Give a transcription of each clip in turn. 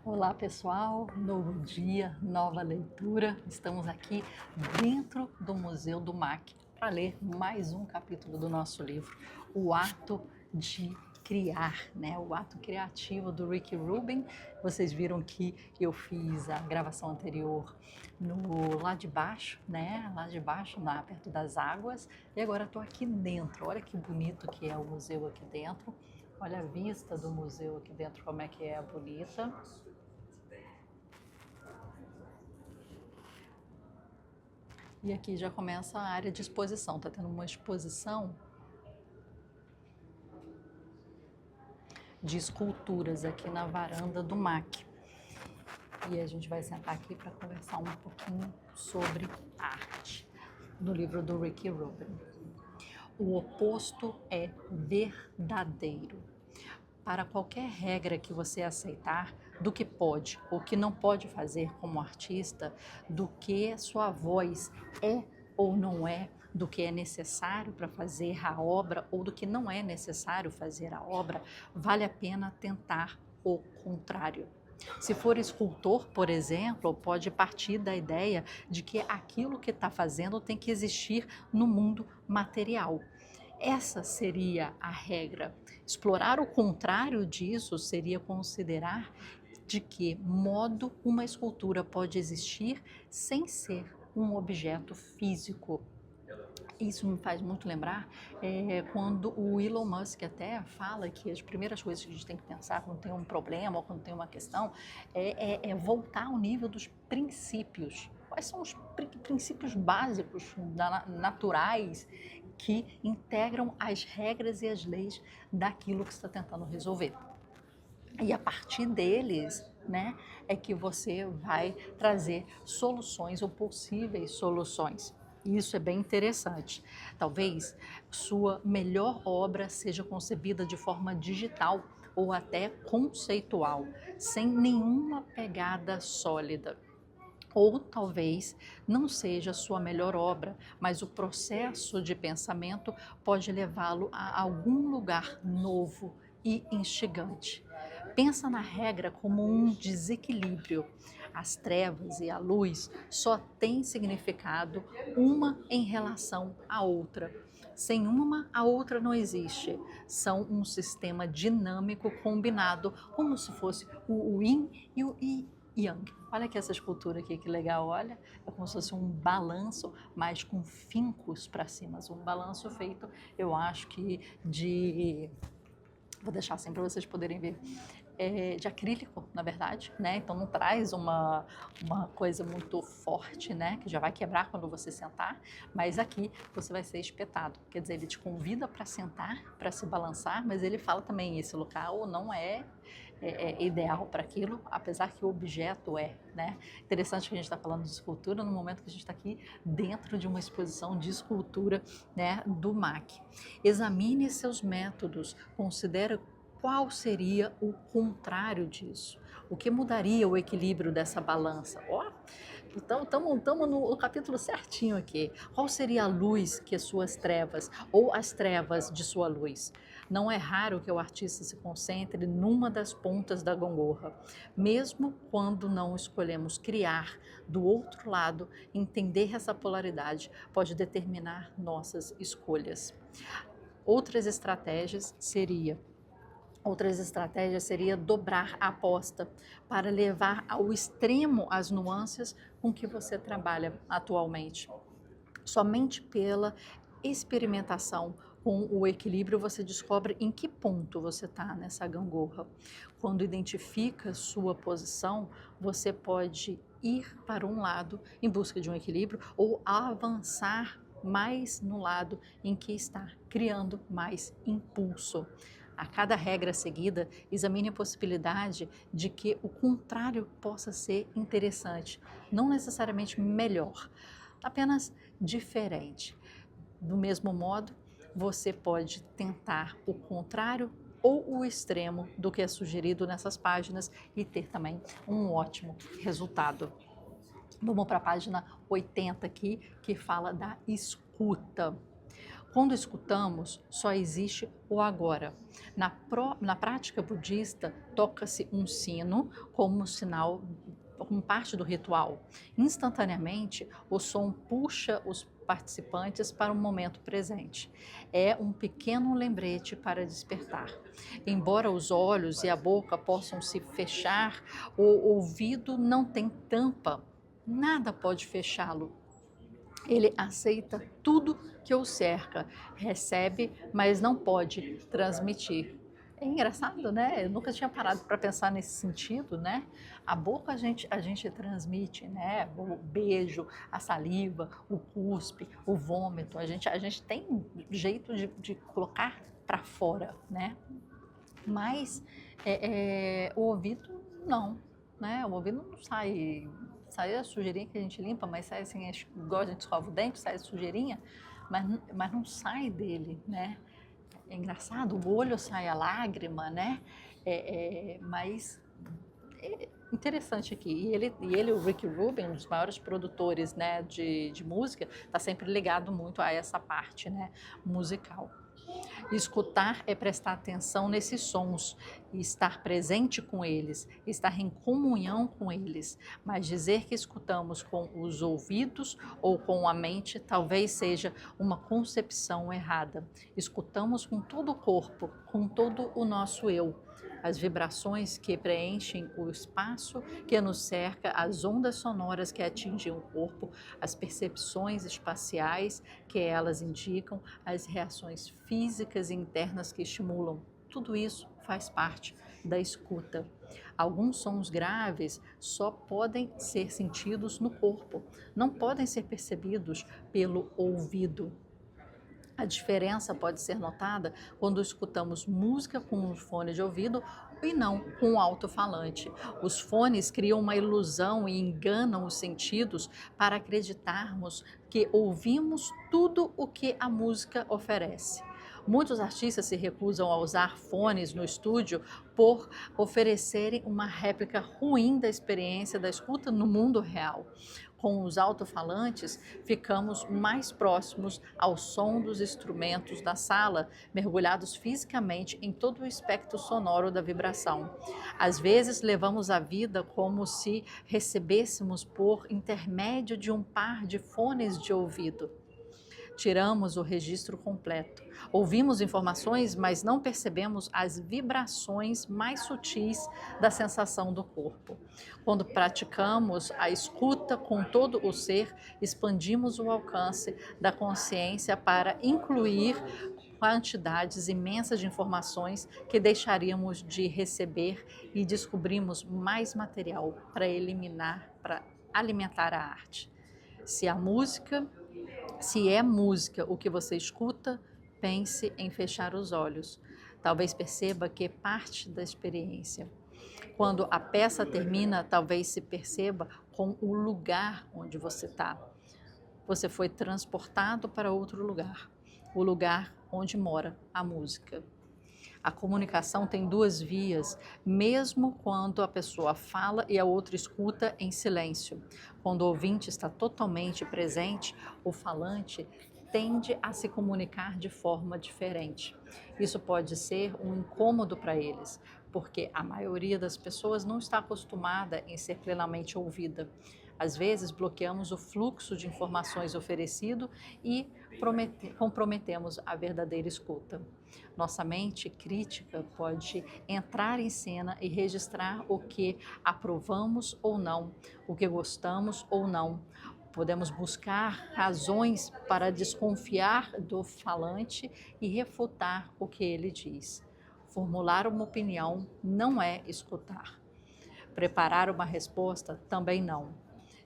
Olá pessoal, novo dia, nova leitura. Estamos aqui dentro do Museu do MAC para ler mais um capítulo do nosso livro, O Ato de Criar, né? O ato criativo do Rick Rubin. Vocês viram que eu fiz a gravação anterior no lá de baixo, né? Lá de baixo, perto das águas. E agora estou aqui dentro. Olha que bonito que é o museu aqui dentro. Olha a vista do museu aqui dentro, como é que é bonita. E aqui já começa a área de exposição. Está tendo uma exposição de esculturas aqui na varanda do MAC. E a gente vai sentar aqui para conversar um pouquinho sobre arte, do livro do Rick Rubin. O oposto é verdadeiro. Para qualquer regra que você aceitar do que pode ou que não pode fazer como artista, do que sua voz é ou não é, do que é necessário para fazer a obra ou do que não é necessário fazer a obra, vale a pena tentar o contrário. Se for escultor, por exemplo, pode partir da ideia de que aquilo que está fazendo tem que existir no mundo material. Essa seria a regra. Explorar o contrário disso seria considerar de que modo uma escultura pode existir sem ser um objeto físico. Isso me faz muito lembrar quando o Elon Musk até fala que as primeiras coisas que a gente tem que pensar quando tem um problema ou quando tem uma questão é voltar ao nível dos princípios. Quais são os princípios básicos, naturais, que integram as regras e as leis daquilo que você está tentando resolver? E a partir deles, né, é que você vai trazer soluções ou possíveis soluções. Isso é bem interessante. Talvez sua melhor obra seja concebida de forma digital ou até conceitual, sem nenhuma pegada sólida. Ou talvez não seja sua melhor obra, mas o processo de pensamento pode levá-lo a algum lugar novo e instigante. Pensa na regra como um desequilíbrio. As trevas e a luz só têm significado uma em relação à outra. Sem uma, a outra não existe. São um sistema dinâmico combinado, como se fosse o yin e o yang. Olha aqui essa escultura aqui, que legal, olha. É como se fosse um balanço, mas com fincos para cima. Um balanço feito, eu acho que de... Vou deixar assim para vocês poderem ver. De acrílico, na verdade, né? Então não traz uma coisa muito forte, né? Que já vai quebrar quando você sentar, mas aqui você vai ser espetado. Quer dizer, ele te convida para sentar, para se balançar, mas ele fala também, esse local não é ideal para aquilo, apesar que o objeto né? Interessante que a gente está falando de escultura no momento que a gente está aqui dentro de uma exposição de escultura, né, do MAC. Examine seus métodos, considere qual seria o contrário disso. O que mudaria o equilíbrio dessa balança? Então, estamos no capítulo certinho aqui. Qual seria a luz que suas trevas, ou as trevas de sua luz? Não é raro que o artista se concentre numa das pontas da gangorra. Mesmo quando não escolhemos criar do outro lado, entender essa polaridade pode determinar nossas escolhas. Outras estratégias seria dobrar a aposta para levar ao extremo as nuances com que você trabalha atualmente. Somente pela experimentação com o equilíbrio você descobre em que ponto você está nessa gangorra. Quando identifica sua posição, você pode ir para um lado em busca de um equilíbrio ou avançar mais no lado em que está, criando mais impulso. A cada regra seguida, examine a possibilidade de que o contrário possa ser interessante, não necessariamente melhor, apenas diferente. Do mesmo modo, você pode tentar o contrário ou o extremo do que é sugerido nessas páginas e ter também um ótimo resultado. Vamos para a página 80 aqui, que fala da escuta. Quando escutamos, só existe o agora. Na prática budista, toca-se um sino como sinal, como parte do ritual. Instantaneamente, o som puxa os participantes para o momento presente. É um pequeno lembrete para despertar. Embora os olhos e a boca possam se fechar, o ouvido não tem tampa. Nada pode fechá-lo. Ele aceita tudo que o cerca, recebe, mas não pode transmitir. É engraçado, né? Eu nunca tinha parado para pensar nesse sentido, né? A boca a gente transmite, né? O beijo, a saliva, o cuspe, o vômito. A gente tem um jeito de colocar para fora, né? Mas o ouvido não, né? O ouvido não sai a sujeirinha que a gente limpa, mas sai assim, igual a gente escova o dente, sai a sujeirinha, mas não sai dele, né? É engraçado, o olho sai a lágrima, né? Mas é interessante aqui. O Rick Rubin, um dos maiores produtores, né, de música, está sempre ligado muito a essa parte, né, musical. Escutar é prestar atenção nesses sons e estar presente com eles, estar em comunhão com eles. Mas dizer que escutamos com os ouvidos ou com a mente talvez seja uma concepção errada. Escutamos com todo o corpo, com todo o nosso eu. As vibrações que preenchem o espaço que nos cerca, as ondas sonoras que atingem o corpo, as percepções espaciais que elas indicam, as reações físicas e internas que estimulam. Tudo isso faz parte da escuta. Alguns sons graves só podem ser sentidos no corpo, não podem ser percebidos pelo ouvido. A diferença pode ser notada quando escutamos música com um fone de ouvido e não com um alto-falante. Os fones criam uma ilusão e enganam os sentidos para acreditarmos que ouvimos tudo o que a música oferece. Muitos artistas se recusam a usar fones no estúdio por oferecerem uma réplica ruim da experiência da escuta no mundo real. Com os alto-falantes, ficamos mais próximos ao som dos instrumentos da sala, mergulhados fisicamente em todo o espectro sonoro da vibração. Às vezes, levamos a vida como se recebêssemos por intermédio de um par de fones de ouvido. Tiramos o registro completo. Ouvimos informações, mas não percebemos as vibrações mais sutis da sensação do corpo. Quando praticamos a escuta com todo o ser, expandimos o alcance da consciência para incluir quantidades imensas de informações que deixaríamos de receber e descobrimos mais material para alimentar a arte. Se é música o que você escuta, pense em fechar os olhos. Talvez perceba que é parte da experiência. Quando a peça termina, talvez se perceba com o lugar onde você está. Você foi transportado para outro lugar, o lugar onde mora a música. A comunicação tem duas vias, mesmo quando a pessoa fala e a outra escuta em silêncio. Quando o ouvinte está totalmente presente, o falante tende a se comunicar de forma diferente. Isso pode ser um incômodo para eles, porque a maioria das pessoas não está acostumada em ser plenamente ouvida. Às vezes, bloqueamos o fluxo de informações oferecido e comprometemos a verdadeira escuta. Nossa mente crítica pode entrar em cena e registrar o que aprovamos ou não, o que gostamos ou não. Podemos buscar razões para desconfiar do falante e refutar o que ele diz. Formular uma opinião não é escutar. Preparar uma resposta também não.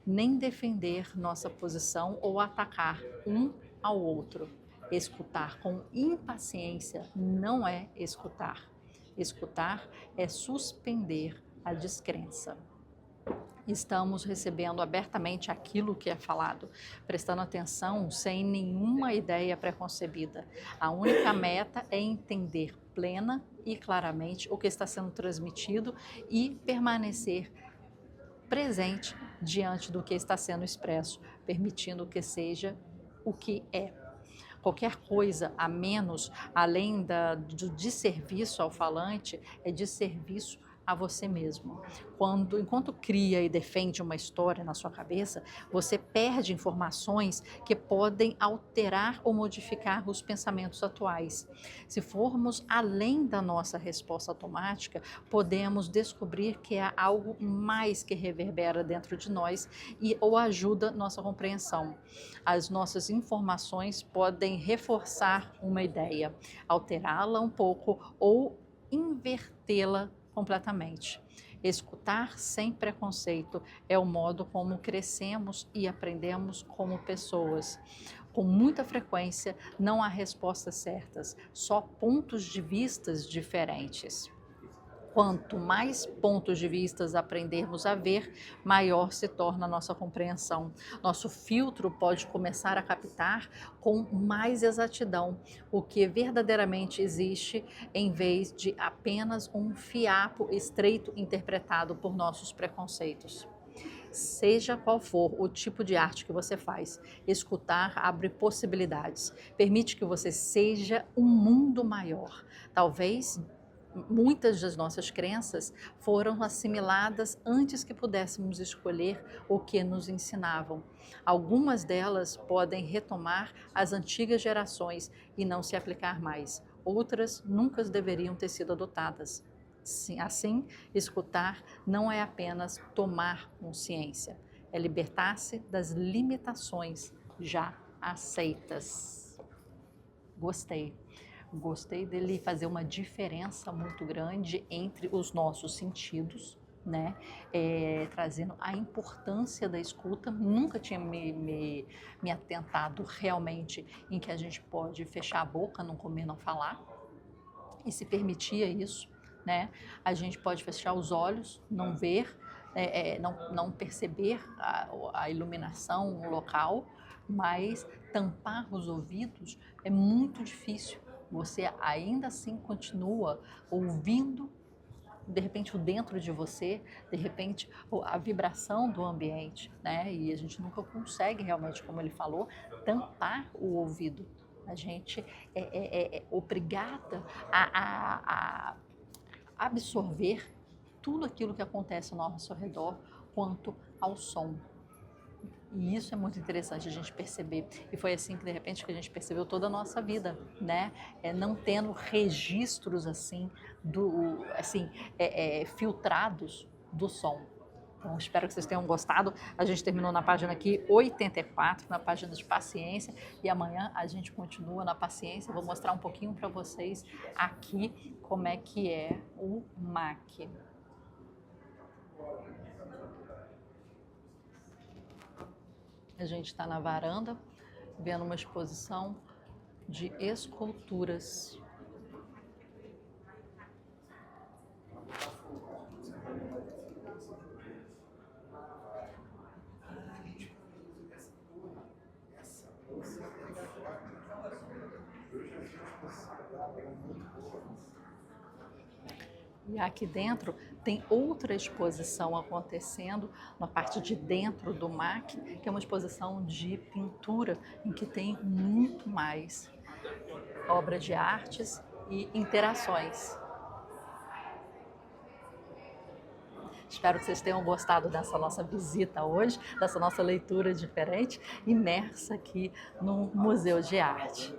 Nem defender nossa posição ou atacar um ao outro. Escutar com impaciência não é escutar. Escutar é suspender a descrença. Estamos recebendo abertamente aquilo que é falado, prestando atenção sem nenhuma ideia preconcebida. A única meta é entender plena e claramente o que está sendo transmitido e permanecer presente diante do que está sendo expresso, permitindo que seja o que é. Qualquer coisa a menos, além do desserviço ao falante, é desserviço a você mesmo. Enquanto cria e defende uma história na sua cabeça, você perde informações que podem alterar ou modificar os pensamentos atuais. Se formos além da nossa resposta automática, podemos descobrir que há algo mais que reverbera dentro de nós ou ajuda nossa compreensão. As nossas informações podem reforçar uma ideia, alterá-la um pouco ou invertê-la completamente. Escutar sem preconceito é o modo como crescemos e aprendemos como pessoas. Com muita frequência, não há respostas certas, só pontos de vistas diferentes. Quanto mais pontos de vistas aprendermos a ver, maior se torna a nossa compreensão. Nosso filtro pode começar a captar com mais exatidão o que verdadeiramente existe, em vez de apenas um fiapo estreito interpretado por nossos preconceitos. Seja qual for o tipo de arte que você faz, escutar abre possibilidades, permite que você seja um mundo maior. Talvez muitas das nossas crenças foram assimiladas antes que pudéssemos escolher o que nos ensinavam. Algumas delas podem retomar as antigas gerações e não se aplicar mais. Outras nunca deveriam ter sido adotadas. Assim, escutar não é apenas tomar consciência, é libertar-se das limitações já aceitas. Gostei dele fazer uma diferença muito grande entre os nossos sentidos, né? Trazendo a importância da escuta. Nunca tinha me atentado realmente em que a gente pode fechar a boca, não comer, não falar, e se permitia isso, né? A gente pode fechar os olhos, não ver, não perceber a iluminação, o local, mas tampar os ouvidos é muito difícil. Você ainda assim continua ouvindo, de repente, o dentro de você, de repente, a vibração do ambiente, né? E a gente nunca consegue realmente, como ele falou, tampar o ouvido. A gente é obrigada a absorver tudo aquilo que acontece ao nosso redor quanto ao som. E isso é muito interessante a gente perceber. E foi assim que, de repente, que a gente percebeu toda a nossa vida, né? Não tendo registros assim, filtrados do som. Então, espero que vocês tenham gostado. A gente terminou na página aqui 84, na página de paciência. E amanhã a gente continua na paciência. Vou mostrar um pouquinho para vocês aqui como é que é o MAC. A gente está na varanda, vendo uma exposição de esculturas. E aqui dentro tem outra exposição acontecendo na parte de dentro do MAC, que é uma exposição de pintura, em que tem muito mais obras de artes e interações. Espero que vocês tenham gostado dessa nossa visita hoje, dessa nossa leitura diferente, imersa aqui no Museu de Arte.